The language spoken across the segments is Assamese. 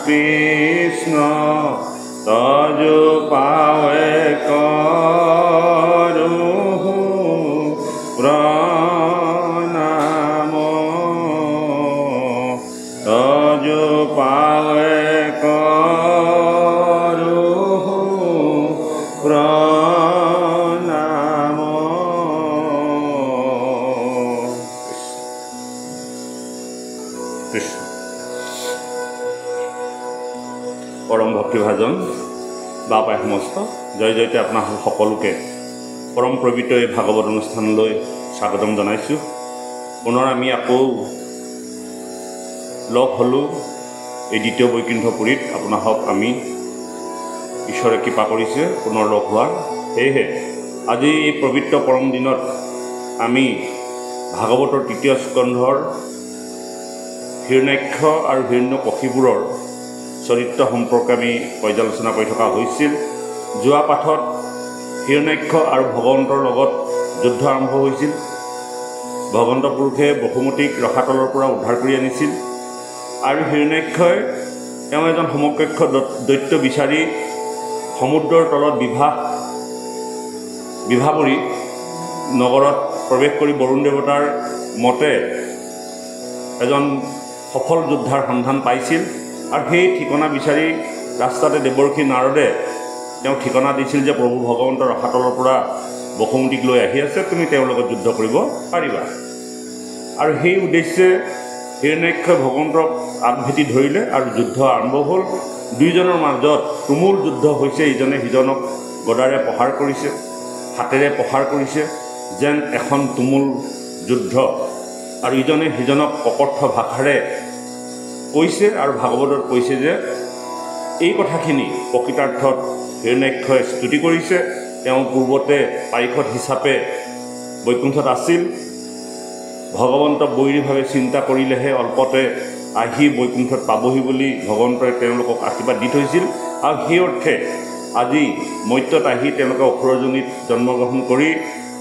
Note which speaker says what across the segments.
Speaker 1: কৃষ্ণ তজু পাৱে কৰোঁ প্ৰণাম তজু পাৱে কৰোঁ প্ৰণাম। কৃষ্ণ পৰম ভক্তিভাজন বাপাই সমস্ত জয় জয়তে আপোনাক সকলোকে পৰম পবিত্ৰ এই ভাগৱত অনুষ্ঠানলৈ স্বাগতম জনাইছোঁ। পুনৰ আমি আকৌ লগ হ'লোঁ এই দ্বিতীয় বৈকুণ্ঠপুৰীত। আপোনাক আমি ঈশ্বৰে কৃপা কৰিছে পুনৰ লগ হোৱাৰ। সেয়েহে আজি এই পবিত্ৰ পৰম দিনত আমি ভাগৱতৰ তৃতীয় স্কন্ধৰ হিৰণ্যাক্ষ আৰু হিৰণ্যকশিপুৰৰ চৰিত্ৰ সম্পৰ্কে আমি পৰ্যালোচনা কৰি থকা হৈছিল। যোৱা পাঠত হিৰণ্যাক্ষ আৰু ভগৱন্তৰ লগত যুদ্ধ আৰম্ভ হৈছিল। ভগৱন্ত পুৰুষে বসুমতীক ৰসাতলৰ পৰা উদ্ধাৰ কৰি আনিছিল আৰু হিৰণ্যাক্ষই তেওঁ এজন সমকক্ষ দৈত্য বিচাৰি সমুদ্ৰৰ তলত বিভাবৰী নগৰত প্ৰৱেশ কৰি বৰুণ দেৱতাৰ মতে এজন সফল যোদ্ধাৰ সন্ধান পাইছিল আৰু সেই ঠিকনা বিচাৰি ৰাস্তাতে দেৱৰ্ষি নাৰদে তেওঁ ঠিকনা দিছিল যে প্ৰভু ভগৱন্ত ৰসাতলৰ পৰা বসুমতীক লৈ আহি আছে, তুমি তেওঁৰ লগত যুদ্ধ কৰিব পাৰিবা। আৰু সেই উদ্দেশ্যে হিৰণ্যাক্ষই ভগৱন্তক আগভেটি ধৰিলে আৰু যুদ্ধ আৰম্ভ হ'ল। দুয়োজনৰ মাজত তুমুল যুদ্ধ হৈছে। ইজনে সিজনক গদাৰে প্ৰহাৰ কৰিছে, হাতেৰে প্ৰহাৰ কৰিছে, যেন এখন তুমুল যুদ্ধ। আৰু ইজনে সিজনক অকথ্য ভাষাৰে কৈছে আৰু ভাগৱতত কৈছে যে এই কথাখিনি প্ৰকৃতাৰ্থত হিৰণ্যাক্ষই স্তুতি কৰিছে। তেওঁ পূৰ্বতে পাৰিষদ হিচাপে বৈকুণ্ঠত আছিল। ভগৱন্তক বৈৰীভাৱে চিন্তা কৰিলেহে অল্পতে আহি বৈকুণ্ঠত পাবহি বুলি ভগৱন্তই তেওঁলোকক আশীৰ্বাদ দি থৈছিল। আৰু সেই অৰ্থে আজি মৰ্ত্যত আহি তেওঁলোকে অসুৰজনীত জন্মগ্ৰহণ কৰি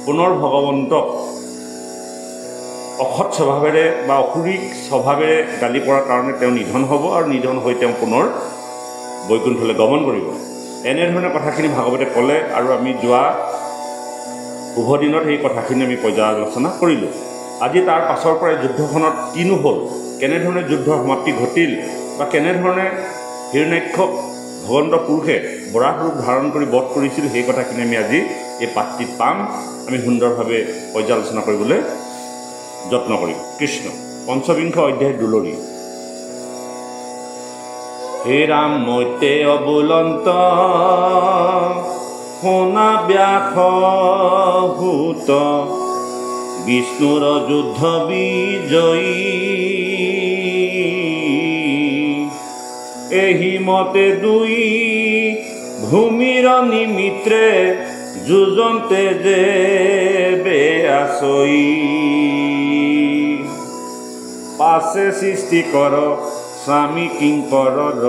Speaker 1: পুনৰ ভগৱন্তক অসৎ স্বভাৱেৰে বা অসুৰিক স্বভাৱেৰে গালি পৰাৰ কাৰণে তেওঁ নিধন হ'ব আৰু নিধন হৈ তেওঁ পুনৰ বৈকুণ্ঠলৈ গমন কৰিব। এনেধৰণে কথাখিনি ভাগৱতে ক'লে আৰু আমি যোৱা শুভ দিনত সেই কথাখিনি আমি পৰ্যালোচনা কৰিলোঁ। আজি তাৰ পাছৰ পৰাই যুদ্ধখনত কিনো হ'ল, কেনেধৰণে যুদ্ধৰ সমাপ্তি ঘটিল বা কেনেধৰণে হিৰণ্যাক্ষক ভগৱন্ত পুৰুষে বৰাহ ৰূপ ধাৰণ কৰি বধ কৰিছিল, সেই কথাখিনি আমি আজি এই পাঠটিত পাম। আমি সুন্দৰভাৱে পৰ্যালোচনা কৰিবলৈ যত্ন কৰিম। কৃষ্ণ পঞ্চবিংশ অধ্যায় দুলৰি। হে ৰাম মৈতে অবুলন্ত সোণা ব্যাসূত বিষ্ণুৰ যুদ্ধ বিজয়ী এহি মতে দুই ভূমিৰ নিমিত্ৰে যুঁজন্তে যে বেআচই পাছে সৃষ্টি কৰ স্বামী কিংকৰৰ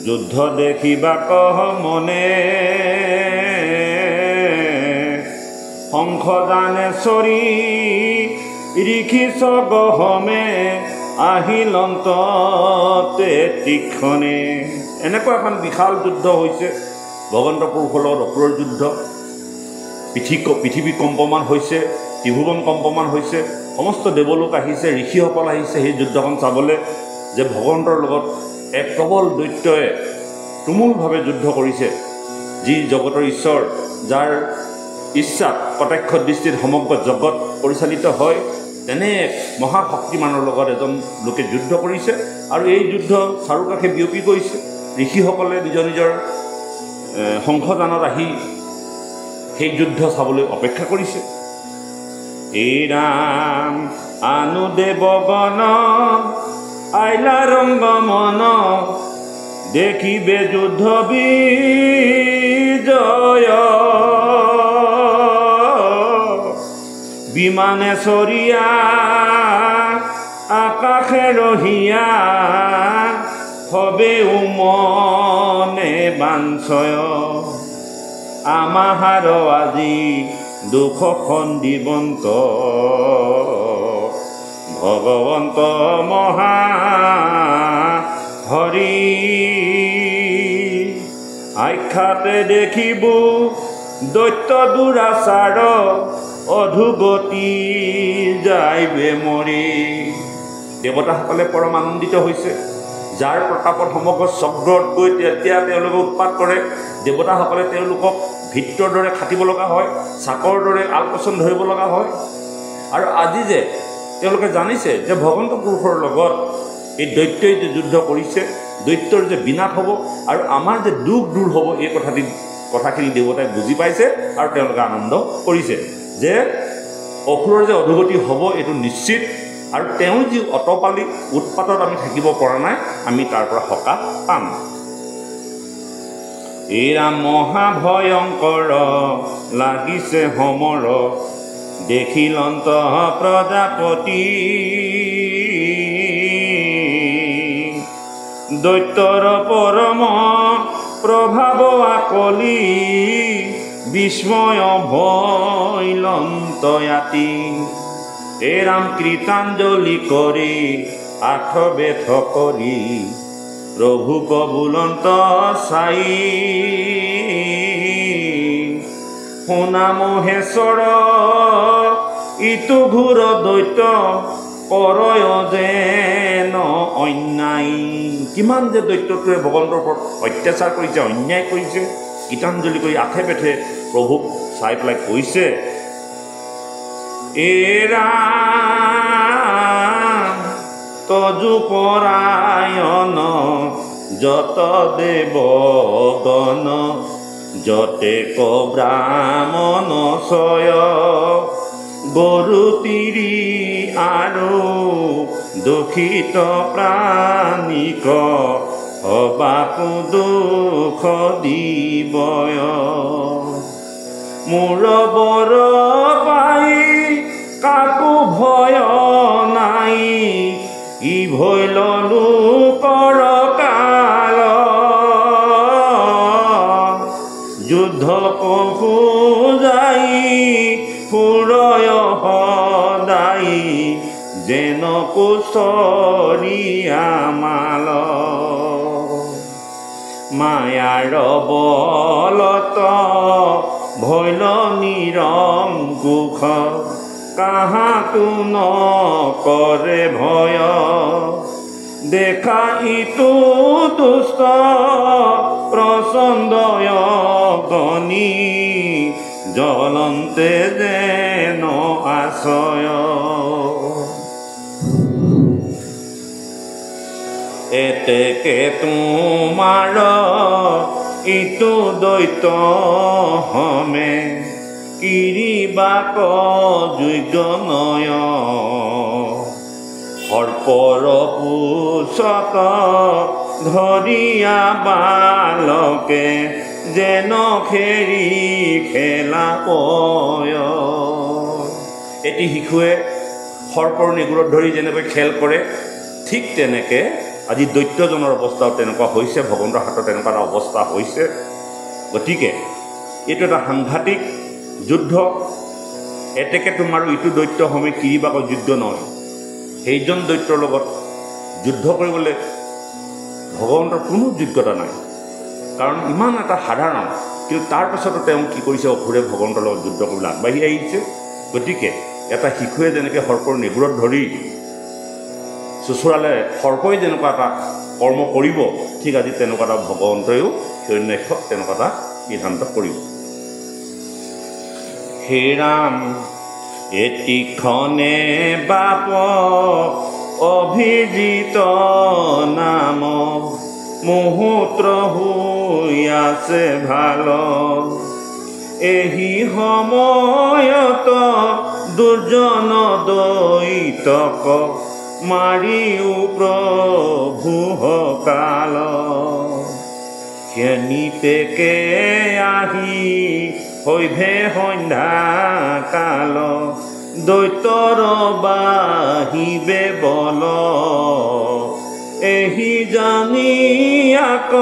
Speaker 1: যুদ্ধ দেখিবা কহ মনে শংখ জানে চৰি ঋষি গহমে আহিলন্ততে তীক্ষণে। এনেকুৱা এখন বিশাল যুদ্ধ হৈছে ভগৱন্ত পুৰুষৰ লগত অসুৰৰ যুদ্ধ। পৃথিৱী কম্পমান হৈছে, ত্ৰিভুৱন কম্পমান হৈছে, সমস্ত দেৱলোক আহিছে, ঋষিসকল আহিছে সেই যুদ্ধখন চাবলৈ, যে ভগৱন্তৰ লগত এক প্ৰবল দৈত্যই তুমুলভাৱে যুদ্ধ কৰিছে। যি জগতৰ ঈশ্বৰ, যাৰ ইচ্ছাত কটাক্ষ দৃষ্টিত সমগ্ৰ জগত পৰিচালিত হয়, তেনে মহাশক্তিমানৰ লগত এজন লোকে যুদ্ধ কৰিছে আৰু এই যুদ্ধ চাৰুকাষে বিয়পি গৈছে। ঋষিসকলে নিজৰ নিজৰ শংখযানত আহি সেই যুদ্ধ চাবলৈ অপেক্ষা কৰিছে। এই ৰাম আনুদেৱ গণ আইলা ৰংগ মন দেখিবে যুদ্ধ বিজয় বিমানে চৰিয়া আকাশে ৰহিয়া হবে উমনে বাঞ্ছয় আমাহাৰ আজি দুখ খণ্ডিবন্ত ভগৱন্ত মহা হৰি আখ্যাতে দেখিব দৈত্য দুৰাচাৰ অধুগতি যাইবে মৰি। দেৱতাসকলে পৰম আনন্দিত হৈছে। যাৰ প্ৰতাপত সমগ্ৰ স্বৰ্গত গৈ তেতিয়া তেওঁলোকে উৎপাত কৰে। দেৱতাসকলে তেওঁলোকক ভিত্ৰৰ দৰে খাটিব লগা হয়, চাকৰ দৰে আলপৈচান ধৰিব লগা হয়। আৰু আজি যে তেওঁলোকে জানিছে যে ভগৱন্ত পুৰুষৰ লগত এই দৈত্যই যে যুদ্ধ কৰিছে, দৈত্যৰ যে বিনাশ হ'ব আৰু আমাৰ যে দুখ দূৰ হ'ব, এই কথাখিনি দেৱতাই বুজি পাইছে আৰু তেওঁলোকে আনন্দ কৰিছে যে অসুৰৰ যে অধোগতি হ'ব এইটো নিশ্চিত। আৰু তেওঁ যি অতপালি উৎপাতত আমি থাকিব পৰা নাই, আমি তাৰ পৰা সকাহ পাম। এৰা মহাভয়ংকৰ লাগিছে সমৰ দেখিলন্ত প্ৰজাপতি দৈত্যৰ পৰম প্ৰভাৱ আকলি বিস্ময় ভয়লন্ত ইয়াতি। এ ৰাম কৃতাঞ্জলি কৰি আঠবেথ কৰি প্ৰভু কবুলন্ত চাই শুনা মহেশ্বৰ ইটো ঘোৰ দৈত্য কৰয় যেন অন্যায়। কিমান যে দৈত্যটোৱে ভগৱন্তৰ ওপৰত অত্যাচাৰ কৰিছে, অন্যায় কৰিছে। গীতাঞ্জলি কৰি আঠে পেঠে প্ৰভুক চাই পেলাই কৈছে, এৰা তজু পৰায়ণ যত দেৱগণ যতে ক ব্ৰাহ্মণ চয় গৰু তিৰি আৰু দুখিত প্ৰাণীক হবাকো দুখ দিবয় মোৰ বৰ পাই কাকো ভয় নাই ই ভয় ললো কৰ কাল যুদ্ধ পশু যাই ফুৰয় সদাই যেন কুচৰিয়া মাল মায়াৰ বলত ভৈল নিৰংকুশ কাহাকো নকৰে ভয় দেখা ইটো দুষ্ট প্ৰচণ্ডয় গণি জ্বলন্তে যেন আশ্ৰয় এতেকে তোমাৰ ইটো দৈত্য হমে কিৰিবাক যোগ্য নয় সৰ্পৰ পুছত ধৰিয়া বালকে যেন খেৰি খেলা পয়। এটি শিশুৱে সৰ্পৰ নিগুৰত ধৰি যেনেকৈ খেল কৰে, ঠিক তেনেকৈ আজি দৈত্যজনৰ অৱস্থাও তেনেকুৱা হৈছে, ভগৱন্তৰ হাতত তেনেকুৱা এটা অৱস্থা হৈছে। গতিকে এইটো এটা সাংঘাতিক যুদ্ধ। এতেকে তোমাৰ ইটো দৈত্য হমে কিৰিবাক যোগ্য নহয়। সেইজন দৈত্যৰ লগত যুদ্ধ কৰিবলৈ ভগৱন্তৰ কোনো যোগ্যতা নাই, কাৰণ ইমান এটা সাধাৰণ, কিন্তু তাৰ পাছতো তেওঁ কি কৰিছে, অসুৰে ভগৱন্তৰ লগত যুদ্ধ কৰিবলৈ আগবাঢ়ি আহিছে। গতিকে এটা শিশুৱে যেনেকৈ সৰ্পৰ নিগুৰত ধৰি চুচুৰালে সৰ্পই যেনেকুৱা এটা কৰ্ম কৰিব, ঠিক আজি তেনেকুৱা এটা ভগৱন্তৰেও হিৰণ্যাক্ষক তেনেকুৱা এটা সিদ্ধান্ত কৰিব। হে ৰাম এটিখনে বাপ অভিজিত নাম মুহূৰ্ত হৈ আছে ভাল এই সময়ত দুৰ্জন দৈতক মাৰিও প্ৰভু কাল ক্ষণিতেকে আহি হৈভে সন্ধ্যা কাল দৈতৰ বাহিবে বল এহি জানি আক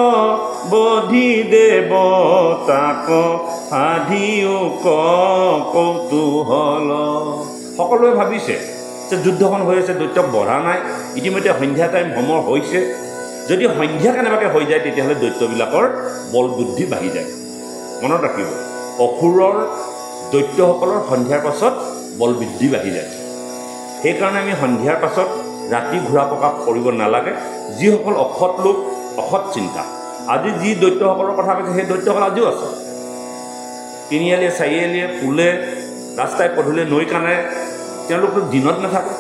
Speaker 1: বধি দেৱতাক আধিও কৌতূহল সকলোৱে ভাবিছে যে যুদ্ধখন হৈ আছে দৈত্যক বঢ়া নাই ইতিমধ্যে সন্ধ্যা টাইম সময় হৈছে যদি সন্ধ্যা কেনেবাকৈ হৈ যায় তেতিয়াহ'লে দৈত্যবিলাকৰ বল বুদ্ধি বাঢ়ি যায় মনত ৰাখিব অসুৰৰ দৈত্যসকলৰ সন্ধ্যাৰ পাছত বল বৃদ্ধি বাঢ়ি যায় সেইকাৰণে আমি সন্ধ্যাৰ পাছত ৰাতি ঘূৰা পকা কৰিব নালাগে যিসকল অসৎ লোক অসৎ চিন্তা আজি যি দৈত্যসকলৰ কথা কৈছে সেই দৈত্যসকল আজিও আছে তিনিআলিয়ে চাৰিআলিয়ে পুলে ৰাস্তাই পদূলিয়ে নৈ কাণে তেওঁলোকতো দিনত নাথাকে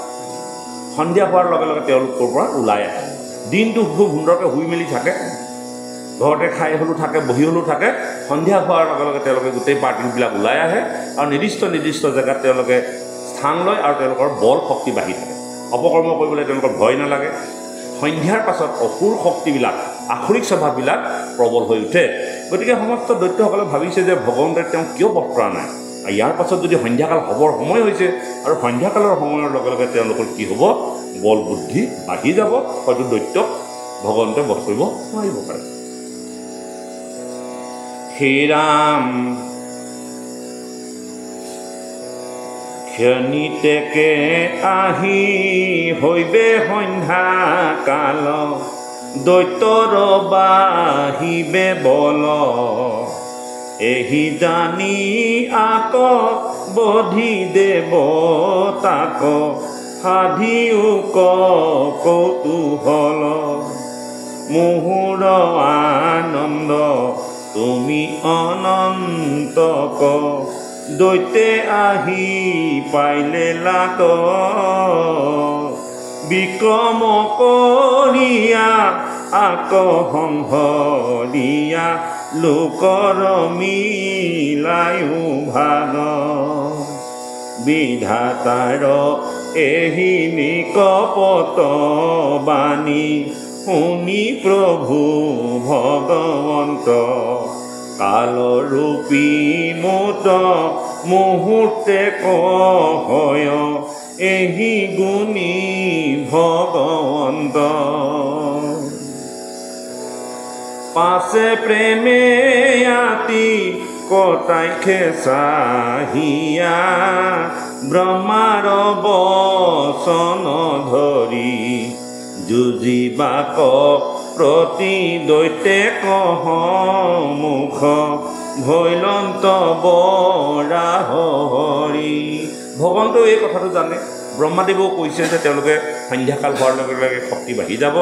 Speaker 1: সন্ধিয়া হোৱাৰ লগে লগে তেওঁলোকৰ পৰা ওলাই আহে দিনটো খুব সুন্দৰকৈ শুই মেলি থাকে ঘৰতে খাই হ'লেও থাকে বহি হ'লেও থাকে সন্ধিয়া হোৱাৰ লগে লগে তেওঁলোকে গোটেই পাৰ্টিবিলাক ওলাই আহে আৰু নিৰ্দিষ্ট জেগাত তেওঁলোকে স্থান লয় আৰু তেওঁলোকৰ বল শক্তি বাঢ়ি থাকে অপকৰ্ম কৰিবলৈ তেওঁলোকৰ ভয় নালাগে সন্ধ্যাৰ পাছত অসুৰ শক্তিবিলাক আসুৰিক স্বভাৱবিলাক প্ৰবল হৈ উঠে গতিকে সমস্ত দৈত্যসকলে ভাবিছে যে ভগৱন্তই তেওঁ কিয় বধ কৰা নাই ইয়াৰ পাছত যদি সন্ধ্যাকাল হ'বৰ সময় হৈছে আৰু সন্ধ্যাকালৰ সময়ৰ লগে লগে তেওঁলোকৰ কি হ'ব বল বুদ্ধি বাঢ়ি যাব হয়তো দৈত্যক ভগৱন্তই বধ কৰিব নোৱাৰিব পাৰে শ্ৰীৰাম ক্ষণিতেকে আহি হৈবে সন্ধ্যা কাল দৈত্যৰ বাহিবে বল এহি জানি আক বধি দেৱতাক সাধিও কৌতূহল মুহুৰ আনন্দ তুমি অনন্তক দৈত্যে আহি পাইলে লাত বিক্ৰম কৰিয়া আক সংহৰিয়া লোকৰ মিলায়ো ভাগ বিধাতাৰ এহি নিকপট বাণী শুনি প্ৰভু ভগৱন্ত কালৰূপী মোত মুহূৰ্তে কয় এহি গুণী ভগৱন্ত পাছে প্ৰেমে আতি কটাইখে চাহিয়া ব্ৰহ্মাৰ বচন ধৰি যুঁজিবাক প্ৰতি দৈত্যে কহ মুখ ভৈলন্ত বৰাহ হৰি ভগৱন্তও এই কথাটো জানে ব্ৰহ্মাদেৱেও কৈছে যে তেওঁলোকে সন্ধ্যাকাল হোৱাৰ লগে লগে শক্তি বাঢ়ি যাব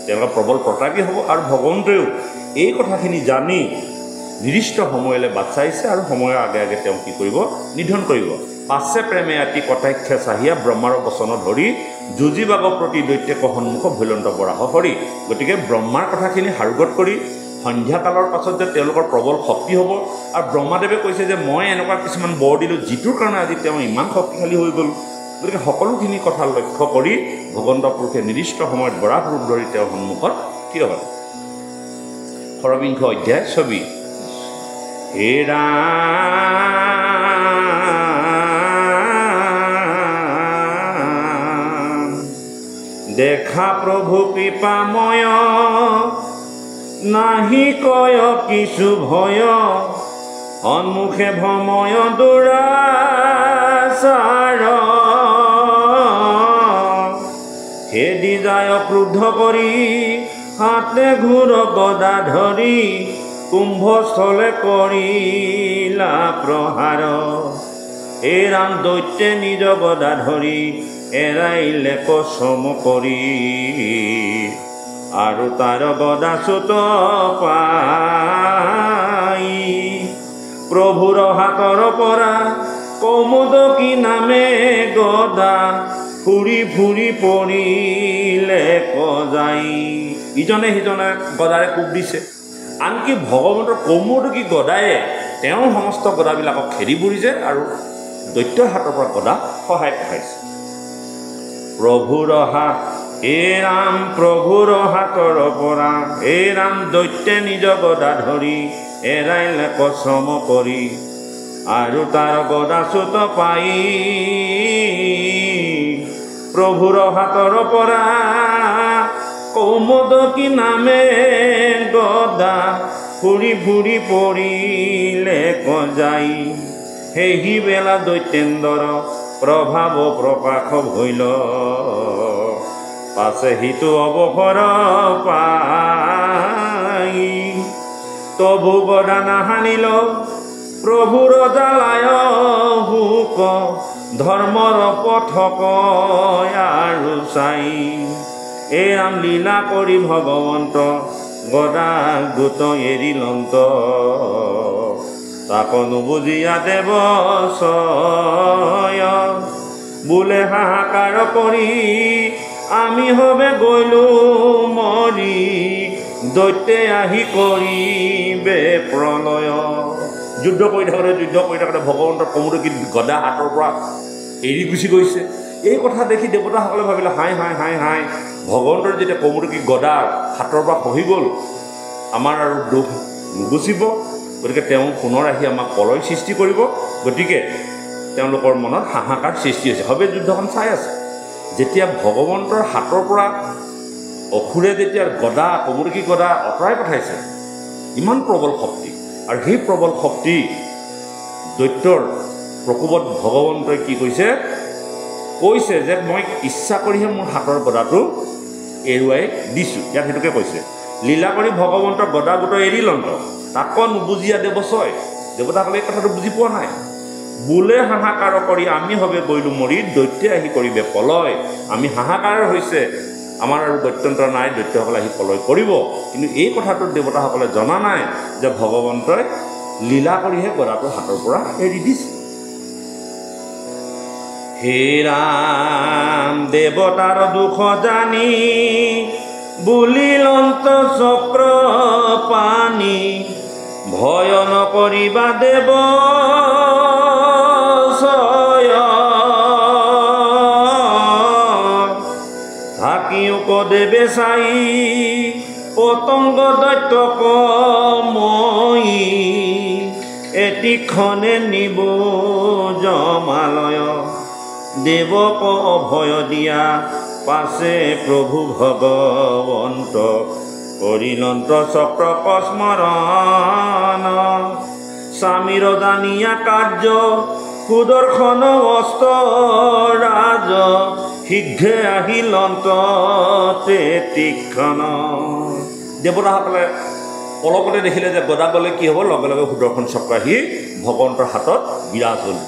Speaker 1: তেওঁলোকে প্ৰবল প্ৰতাপী হ'ব আৰু ভগৱন্তয়েও এই কথাখিনি জানি নিৰ্দিষ্ট সময়লৈ বাট চাইছে আৰু সময়ৰ আগে আগে তেওঁ কি কৰিব নিধন কৰিব পাছে প্ৰেমে আতি কটাক্ষে চাহিয়া ব্ৰহ্মাৰ বচন ধৰি যুঁজিবাক প্ৰতি দৈত্যে সন্মুখ ভৈলন্ত বৰাহ হৰি গতিকে ব্ৰহ্মাৰ কথাখিনি সাৰোগত কৰি সন্ধ্যাকালৰ পাছত যে তেওঁলোকৰ প্ৰবল শক্তি হ'ব আৰু ব্ৰহ্মাদেৱে কৈছে যে মই এনেকুৱা কিছুমান বৰ দিলোঁ যিটোৰ কাৰণে আজি তেওঁ ইমান শক্তিশালী হৈ গ'ল গতিকে সকলোখিনি কথা লক্ষ্য কৰি ভগৱন্ত পুৰুষে নিৰ্দিষ্ট সময়ত বৰাহ ৰূপ ধৰি তেওঁৰ সন্মুখত থিয় হয় ষড়বিংশ অধ্যায় ২৪ হে ৰাম দেখা প্ৰভু কৃপাময় নাহি কয় কিছু ভয় সন্মুখে ভময় দুৰাচাৰ খেদি যায় ক্ৰুদ্ধ কৰি হাতে ঘূৰ গদা ধৰি কুম্ভস্থলে কৰিলা প্ৰহাৰ হে ৰাম দৈত্যে নিজ গদা ধৰি এৰাইলে কচম কৰি আৰু তাৰ গদা চুত পাই প্ৰভুৰ হাতৰ পৰা কৌমদকী নামে গদা ফুৰি ফুৰি পৰিলে কজাই। ইজনে সিজনে গদাৰে কোব দিছে। আনকি ভগৱন্তৰ কৌমদকী গদায়ে তেওঁৰ সমস্ত গদাবিলাকক খেদি ফুৰিছে আৰু দৈত্যৰ হাতৰ পৰা গদা সহায় পাইছে। প্ৰভুৰ হাত এ ৰাম, প্ৰভুৰ হাতৰ পৰা এ ৰাম, দৈত্যে নিজ গদা ধৰি এৰাইলে কচম কৰি, আৰু তাৰ গদা চুত পাই প্ৰভুৰ হাতৰ পৰা কৌমদকী নামে গদা ফুৰি ফুৰি পৰিলে কজাই। সেই বেলা দৈত্যেন্দ্ৰ প্ৰভাৱ প্ৰকাশ ভৈল, পাছে সিটো অৱসৰ পাই। তবু গদা নাহানিল প্ৰভুৰ জ্বালায় হুক, ধৰ্মৰ পথক আৰু চাই। এ ৰাম লীলা কৰি ভগৱন্ত গদা গোট এৰিলন্ত, তাক নুবুজিয়া দেৱ ছয়। বোলে হাহাকাৰ কৰি আমি হবে গৈলো মৰি, দৈত্যে আহি কৰিবে প্ৰলয়। যুদ্ধ কৰি থাকোঁতে ভগৱন্তৰ কৌমদকী গদা হাতৰ পৰা এৰি গুচি গৈছে। এই কথা দেখি দেৱতাসকলে ভাবিলে, হাই হাই হাই হাই, ভগৱন্তৰ যেতিয়া কৌমদকী গদা হাতৰ পৰা খহি গ'ল, আমাৰ আৰু দুখ নুগুচিব, গতিকে তেওঁ পুনৰ আহি আমাক প্ৰলয় সৃষ্টি কৰিব। গতিকে তেওঁলোকৰ মনত হাহাকাৰ সৃষ্টি হৈছে। সবে যুদ্ধখন চাই আছে। যেতিয়া ভগৱন্তৰ হাতৰ পৰা অসুৰে যেতিয়া গদা কৌমদকী গদা আঁতৰাই পঠাইছে, ইমান প্ৰবল শক্তি, আৰু সেই প্ৰবল শক্তি দৈত্যৰ প্ৰকোপত ভগৱন্তই কি কৈছে যে মই ইচ্ছা কৰিহে মোৰ হাতৰ গদাটো এৰুৱাই দিছোঁ। ইয়াত সেইটোকে কৈছে, লীলা কৰি ভগৱন্তৰ গদা গোট এৰিলন্ত, তাক নুবুজিয়া দেৱ ছয়। দেৱতাসকলে এই কথাটো বুজি পোৱা নাই। বোলে হাহাকাৰ কৰি আমি হবে গৈলো মৰি, দৈত্যে আহি কৰিবে প্ৰলয়। আমি হাহাকাৰ হৈছে, আমাৰ আৰু দৈত্যন্ত্ৰ নাই, দৈত্যসকলে আহি প্ৰলয় কৰিব। কিন্তু এই কথাটো দেৱতাসকলে জনা নাই যে ভগৱন্তই লীলা কৰিহে গদাটো হাতৰ পৰা এৰি দিছে। হে ৰাম দেৱতাৰ দুখ জানি, বুলিলন্ত চক্ৰ পানী, ভয় নকৰিবা দেৱ ছয়। থাকিও কদেৱে চাই পতংগ দৈত্যক মই, এটিক্ষণে নিব জমালয়। দেৱক অভয় দিয়া পাছে প্ৰভু ভগৱন্ত, কৰিলন্ত চক্ৰক স্মৰণ। স্বামীৰ জানিয়া কাৰ্য সুদৰ্শন অস্ত্ৰ ৰাজ, শীঘ্ৰে আহিলন্ত তীক্ষ্ণ। দেৱতাসকলে পলকতে দেখিলে যে গদা গ'লে কি হ'ব, লগে লগে সুদৰ্শন চক্ৰ আহি ভগৱন্তৰ হাতত বিৰাজ হ'ল।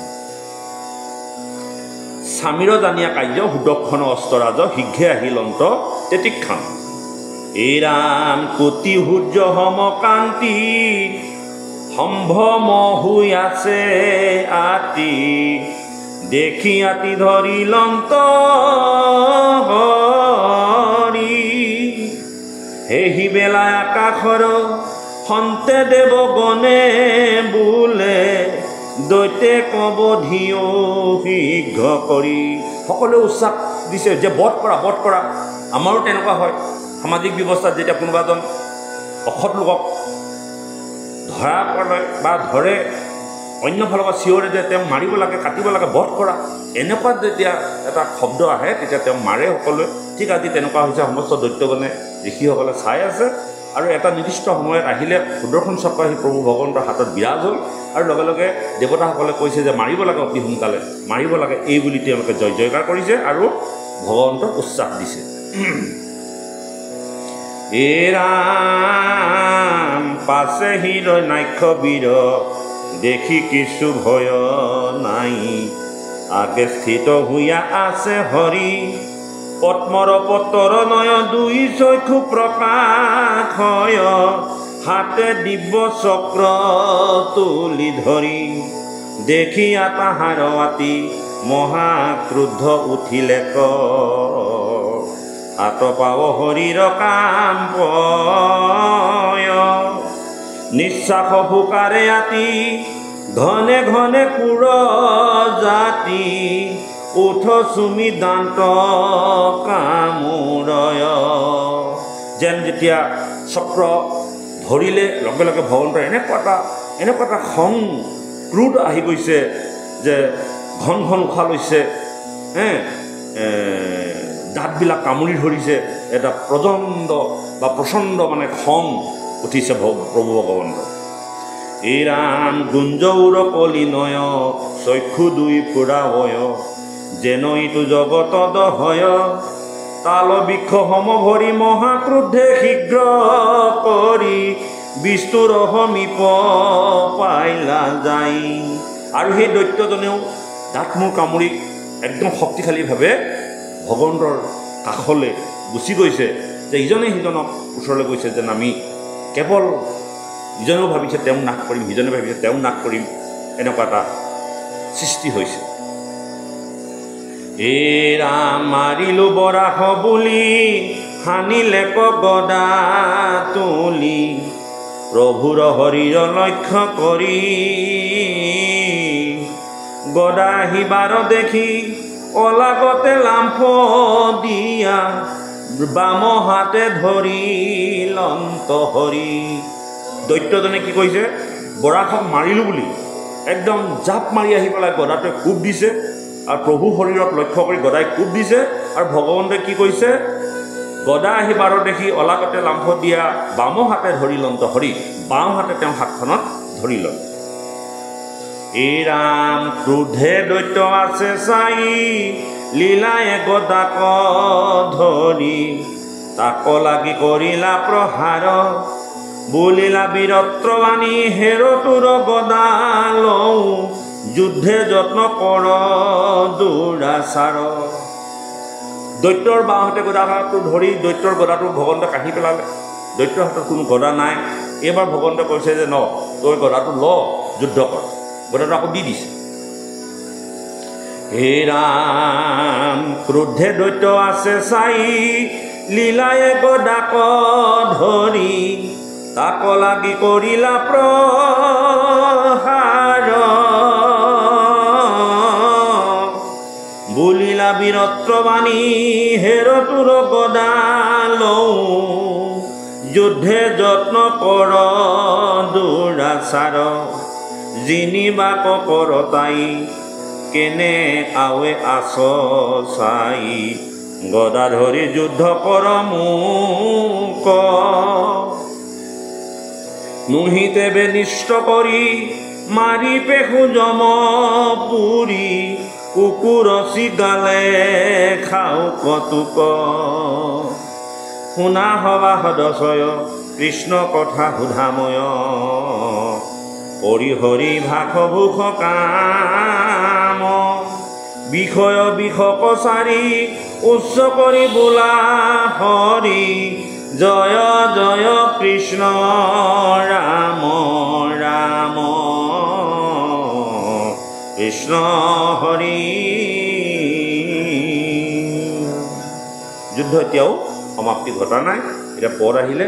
Speaker 1: স্বামীৰ জানিয়া কাৰ্য সুদৰ্শন অস্ত্ৰৰাজ, শীঘ্ৰে আহিলন্ত তীক্ষ্ণ। এই ৰাম কোটি সূৰ্য সমকান্তি, সম্ভ্ৰম হৈ আছে আতি, দেখি আতি ধৰিলন্ত হৰি। সেই বেলা আকাশৰ সন্তে দেৱগণে বোলে, দৈত্যে কব ধিও শীঘ্ৰ কৰি। সকলোৱে উৎসাহ দিছে যে বধ কৰা, বধ কৰা। আমাৰো তেনেকুৱা হয় সামাজিক ব্যৱস্থাত, যেতিয়া কোনোবা এজন অসৎ লোকক ধৰা পৰে বা ধৰে, অন্য ফালৰ পৰা চিঞৰে যে তেওঁক মাৰিব লাগে, কাটিব লাগে, বধ কৰা। এনেকুৱা যেতিয়া এটা শব্দ আহে তেতিয়া তেওঁক মাৰে সকলোৱে। ঠিক আজি তেনেকুৱা হৈছে, সমস্ত দৈত্যগণে ঋষিসকলে চাই আছে, আৰু এটা নিৰ্দিষ্ট সময়ত আহিলে সুদৰ্শন চক্ৰ আহি প্ৰভু ভগৱন্তৰ হাতত বিৰাজ হ'ল, আৰু লগে লগে দেৱতাসকলে কৈছে যে মাৰিব লাগে, অতি সোনকালে মাৰিব লাগে। এই বুলি তেওঁলোকে জয় জয়কাৰ কৰিছে আৰু ভগৱন্তক উৎসাহ দিছে। এ ৰাম পাছে হৃদয় নাক্ষ বীৰ, দেখি কিছু ভয় নাই, আগে স্থিত হইয়া আছে হৰি। পদ্মৰ পত্ৰৰ নয় দুই চক্ষু প্ৰকাশ হয়, হাতে দিব্য চক্ৰ তুলি ধৰি। দেখিয়া তাহাৰ আতি মহাক্ৰোধ উঠিলে হাত পাও হৰিৰ কাম নিশ্বাস ফুকাৰে আতি ঘনে ঘনে কুৰ জাতি উঠ চুমি দান্ত কামোৰয়। যেন যেতিয়া চক্ৰ ধৰিলে লগে লগে ভগৱন্তৰ এনেকুৱা এটা খং ক্ৰোধ আহি গৈছে যে ঘন ঘন উশাহ লৈছে, দাঁতবিলাক কামুৰি ধৰিছে, এটা প্ৰচণ্ড মানে খং উঠিছে প্ৰভু ভগৱন্ত। এই ৰাম গুঞ্জৌৰ কলিনয় চক্ষু দুই ফুৰাবয় যেন ইটো জগত দহয় তাল বৃক্ষ সমভৰি মহাক্ৰোধে শীঘ্ৰ কৰি বিষ্ণুৰ সমীপ পাইলা যাই। আৰু সেই দৈত্যজনেও দাঁত মূৰ কামুৰি একদম শক্তিশালীভাৱে ভগৱন্তৰ কাষলৈ গুচি গৈছে, যে ইজনে সিজনক ওচৰলৈ গৈছে যেন আমি কেৱল ইজনেও ভাবিছে তেওঁ নাশ কৰিম, সিজনে ভাবিছে তেওঁ নাশ কৰিম, এনেকুৱা এটা সৃষ্টি হৈছে। এ ৰাম মাৰিলো বৰাহ বুলি হানিলে গদা তুলি প্ৰভুৰ হৰিৰ লক্ষ্য কৰি গদা আহিবাৰ দেখি অলাগতে লাম্ফ দিয়া বাম হাতে ধৰি লন্ত হৰি। দৈত্যজনে কি কৈছে, বৰাহক মাৰিলোঁ বুলি একদম জাপ মাৰি আহি পেলাই গদাটোৱে কোব দিছে, আৰু প্ৰভু শৰীৰত লক্ষ্য কৰি গদাই কোব দিছে। আৰু ভগৱন্তে কি কৈছে, গদা আহিবাৰ দেখি অলাগতে লাম্ফ দিয়া বাম হাতে ধৰি লন্ত হৰি, বাওঁ হাতে তেওঁ হাতখনত ধৰি লয়। এই ৰাম ক্ৰোধে দৈত্য আছে চাই লীলায়ে গদাক ধৰি তাক লাগি কৰিলা প্ৰহাৰ বুলিলা বীৰত্ৰবাণী হেৰতোৰ গদা লওঁ যুদ্ধে যত্ন কৰ দুৰাচাৰ। দৈত্যৰ বাওঁহাতে গদাটো ধৰি দৈত্যৰ গদাটো ভগৱন্তে কাঢ়ি পেলালে। দৈত্যৰ হাতত কোনো গদা নাই। এইবাৰ ভগৱন্তে কৈছে যে তই গদাটো ল, যুদ্ধ কৰ। গদাটো আকৌ দি দিছে। হে ৰাম ক্ৰোধে দৈত্য আছে চাই লীলায়ে গদাক ধৰি তাক লাগি কৰিলা প্ৰহাৰ বুলিলা বীৰত্ৰবাণী হেৰতোৰ গদা লওঁ যুদ্ধে যত্ন কৰ দুৰাচাৰ। জিনিবাক কৰ তাই কেনে আৱে আছ চাই গদা ধৰি যুদ্ধ কৰ মোক নুহিতে বেনিষ্ট কৰি মাৰি পেশু জম পুৰি কুকুৰ চিগালে খাও কতুক। শুনা হবা সদশয় কৃষ্ণ কথা সুধাময় হৰি হৰি ভাষভূষ কাম বিষয় কছাৰী উচ্চ কৰি বোলা হৰি জয় জয় কৃষ্ণ ৰাম ৰাম কৃষ্ণ হৰি। যুদ্ধ এতিয়াও সমাপ্তি ঘটা নাই। এতিয়া পদ আহিলে